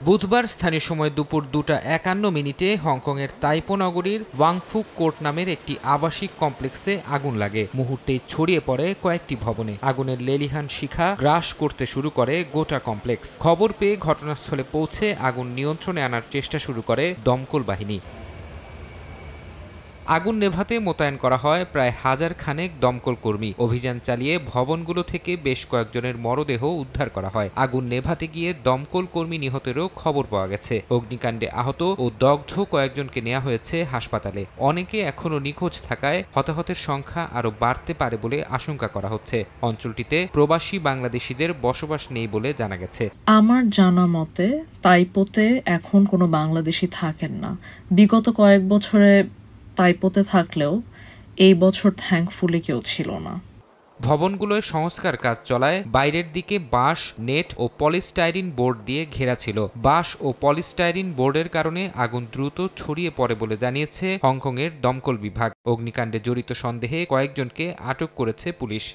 বুধবার স্থানীয় সময় দুপুর 2:51 হংকংয়ের তাইপো নগরীর ওয়াংফুক কোর্ট নামের একটি আবাসিক কমপ্লেক্সে আগুন লাগে। মুহূর্তেই ছড়িয়ে পড়ে কয়েকটি ভবনে। আগুনের লেলিহান শিখা গ্রাস করতে শুরু করে গোটা কমপ্লেক্স। খবর পেয়ে ঘটনাস্থলে পৌঁছে আগুন নিয়ন্ত্রণে আনার চেষ্টা শুরু করে দমকল বাহিনী। আগুন নেভাতে মোতায়েন করা হয় প্রায় 1000 খানেক দমকল কর্মী। অভিযান চালিয়ে ভবনগুলো থেকে বেশ কয়েকজনের মরদেহ উদ্ধার করা হয়। আগুন নেভাতে গিয়ে দমকল কর্মী নিহতেরও খবর পাওয়া গেছে। অগ্নিকাণ্ডে আহত ও দগ্ধ কয়েকজনকে নেওয়া হয়েছে হাসপাতালে। অনেকে এখনও নিখোঁজ থাকায় হতাহতের সংখ্যা আরও বাড়তে পারে বলে আশঙ্কা করা হচ্ছে। অঞ্চলটিতে প্রবাসী বাংলাদেশিদের বসবাস নেই বলে জানা গেছে। আমার জানা মতে তাইপোতে এখন কোনো বাংলাদেশি থাকেন না। বিগত কয়েক বছরে তাইপোতে থাকলেও এই বছর থ্যাঙ্কফুলি কেউ ছিল না। ভবনগুলোয় সংস্কার কাজ চলায় বাইরের দিকে বাঁশ, নেট ও পলিস্টাইরিন বোর্ড দিয়ে ঘেরা ছিল। বাঁশ ও পলিস্টাইরিন বোর্ডের কারণে আগুন দ্রুত ছড়িয়ে পড়ে বলে জানিয়েছে হংকংয়ের দমকল বিভাগ। অগ্নিকাণ্ডে জড়িত সন্দেহে কয়েকজনকে আটক করেছে পুলিশ।